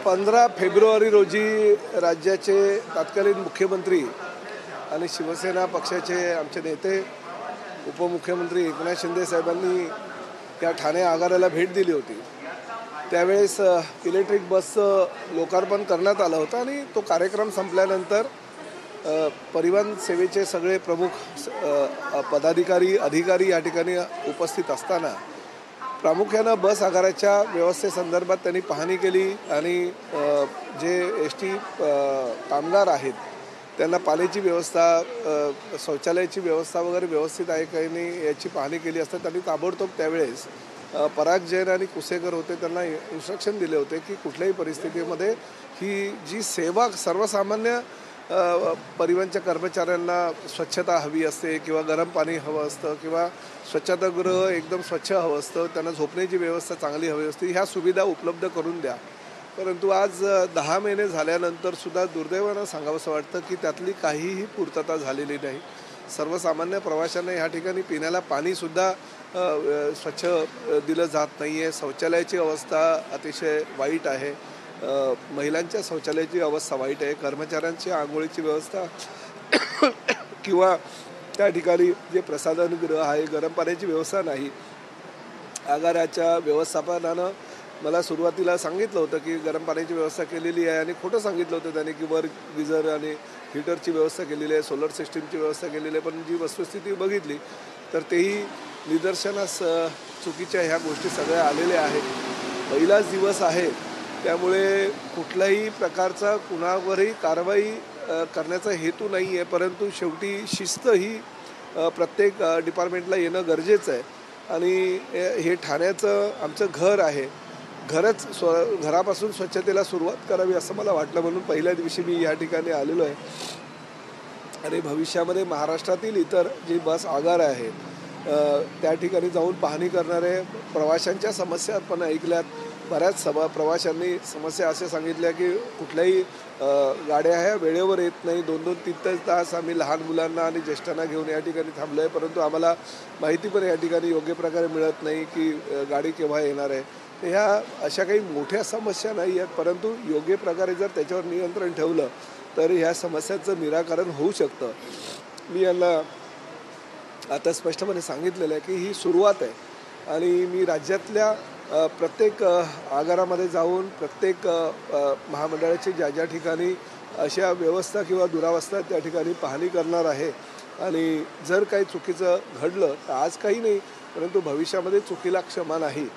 15 February रोजी राज्याचे तत्कालीन मुख्यमंत्री आणि शिवसेना पक्षाचे आमचे नेते उपमुख्यमंत्री एकनाथ शिंदे साहेबांनी त्या ठाणे आगाराला भेट दिली होती। त्यावेळेस इलेक्ट्रिक बसचं लोकार्पण करण्यात आलं होतं आणि तो कार्यक्रम संपल्यानंतर परिवहन सेवेचे सगळे प्रमुख पदाधिकारी अधिकारी या ठिकाणी उपस्थित असताना प्रामुख्याने बस आगाराच्या व्यवस्थेसंदर्भात त्यांनी पाहणी केली आणि जे एसटी कामगार आहेत त्यांना पाण्याची व्यवस्था शौचालयाची व्यवस्था वगैरे व्यवस्थित आहे काही नाही याची पाहणी केली असता त्यांनी ताबडतोब त्यावेळेस पराग जैन आणि कुसेकर होते त्यांना इन्स्ट्रक्शन दिले होते की कुठल्याही परिस्थितीमध्ये ही जी सेवा सर्वसामान्य परिवहनच्या कर्मचाऱ्यांना स्वच्छता हवी असते किंवा गरम पाणी हवं असतं किंवा स्वच्छतागृह एकदम स्वच्छ हवं असतं, त्यांना झोपण्याची व्यवस्था चांगली हवी असते, ह्या सुविधा उपलब्ध करून द्या। परंतु आज 10 महिने झाल्यानंतर सुद्धा दुर्दैवानं सांगावंसं वाटतं की त्यातली काहीही पूर्तता झालेली नाही। सर्वसामान्य प्रवाशांना ह्या ठिकाणी पिण्याला पाणीसुद्धा स्वच्छ दिलं जात नाही आहे। शौचालयाची अवस्था अतिशय वाईट आहे, महिलांच्या शौचालयाची अवस्था वाईट आहे, कर्मचाऱ्यांची आंघोळीची व्यवस्था किंवा त्या ठिकाणी जे प्रसाधनगृह आहे गरम पाण्याची व्यवस्था नाही। आगाराच्या व्यवस्थापनानं मला सुरुवातीला सांगितलं होतं की गरम पाण्याची व्यवस्था केलेली आहे आणि खोटं सांगितलं होतं त्याने की वर गिझर आणि हीटरची व्यवस्था केलेली आहे, सोलर सिस्टीमची व्यवस्था केलेली आहे, पण जी वस्तुस्थिती बघितली तर तेही निदर्शनास चुकीच्या ह्या गोष्टी सगळ्या आलेल्या आहेत। पहिलाच दिवस आहे त्यामुळे कुठल्याही प्रकारचा कुणावरही कारवाई करण्याचा हेतू नाही आहे, परंतु शेवटी शिस्त ही प्रत्येक डिपार्टमेंटला येणं गरजेचं आहे आणि हे ठाण्याचं आमचं घर आहे, घरापासून स्वच्छतेला सुरुवात करावी असं मला वाटलं, म्हणून पहिल्या दिवशी मी या ठिकाणी आलेलो आहे। आणि भविष्यामध्ये महाराष्ट्रातील इतर जी बस आगार आहेत त्या ठिकाणी जाऊन पाहणी करणारे प्रवाशांच्या समस्या पण ऐकल्यात। बऱ्याच प्रवाशांनी समस्या असे सांगितल्या की कुठल्याही गाड्या ह्या वेळेवर येत नाही, 2-2, 3-3 तास आम्ही लहान मुलांना आणि ज्येष्ठांना घेऊन या ठिकाणी थांबलो आहे, परंतु आम्हाला माहिती पण या ठिकाणी योग्य प्रकारे मिळत नाही की गाडी केव्हा येणार आहे। तर ह्या अशा काही मोठ्या समस्या नाही आहेत, परंतु योग्य प्रकारे जर त्याच्यावर नियंत्रण ठेवलं तर ह्या समस्यांचं निराकरण होऊ शकतं। मी यांना आता स्पष्टपणे सांगितलेलं आहे की ही सुरुवात आहे आणि मी राज्यातल्या प्रत्येक आगारामध्ये जाऊन प्रत्येक महामंडळाची ज्या ज्या ठिकाणी अशा व्यवस्था किंवा दुरावस्था त्या ठिकाणी पाहणी करणार आहे आणि जर काही चुकीचं घडलं तर आज काही नाही परंतु भविष्यामध्ये चुकीला क्षमा नाही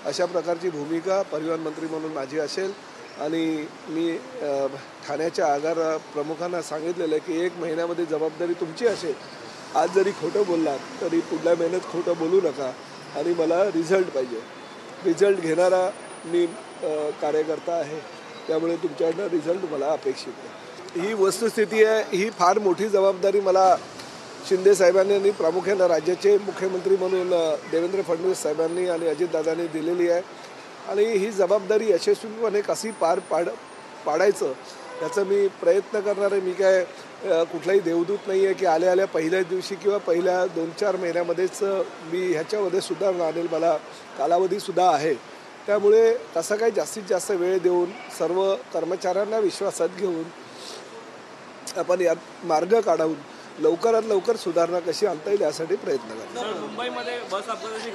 अशा प्रकारची भूमिका परिवहन मंत्री म्हणून माझी असेल। आणि मी ठाण्याच्या आगार प्रमुखांना सांगितलेलं आहे की 1 महिन्यामध्ये जबाबदारी तुमची असेल, आज जरी खोटं बोललात तरी पुढल्या महिन्यात खोटं बोलू नका आणि मला रिझल्ट पाहिजे, रिझल्ट घेणारा मी कार्यकर्ता आहे, त्यामुळे तुमच्याकडनं रिझल्ट मला अपेक्षित आहे। ही वस्तुस्थिती आहे, ही फार मोठी जबाबदारी मला शिंदे साहेबांनी आणि प्रामुख्याने राज्याचे मुख्यमंत्री म्हणून देवेंद्र फडणवीस साहेबांनी आणि अजितदादांनी दिलेली आहे आणि ही जबाबदारी यशस्वीपणे कशी पार पाडायचं याचा मी प्रयत्न करणार आहे। मी काय कुठलाही देवदूत नाही आहे की आल्या पहिल्याच दिवशी किंवा पहिल्या 2-4 महिन्यामध्येच मी ह्याच्यामध्ये सुधारणा आणेल, मला कालावधीसुद्धा आहे, त्यामुळे तसं काही जास्तीत जास्त वेळ देऊन सर्व कर्मचाऱ्यांना विश्वासात घेऊन आपण यात मार्ग काढून लवकरात लवकर सुधारणा कशी आणता येईल यासाठी प्रयत्न करतो। मुंबईमध्ये बस अपघाताची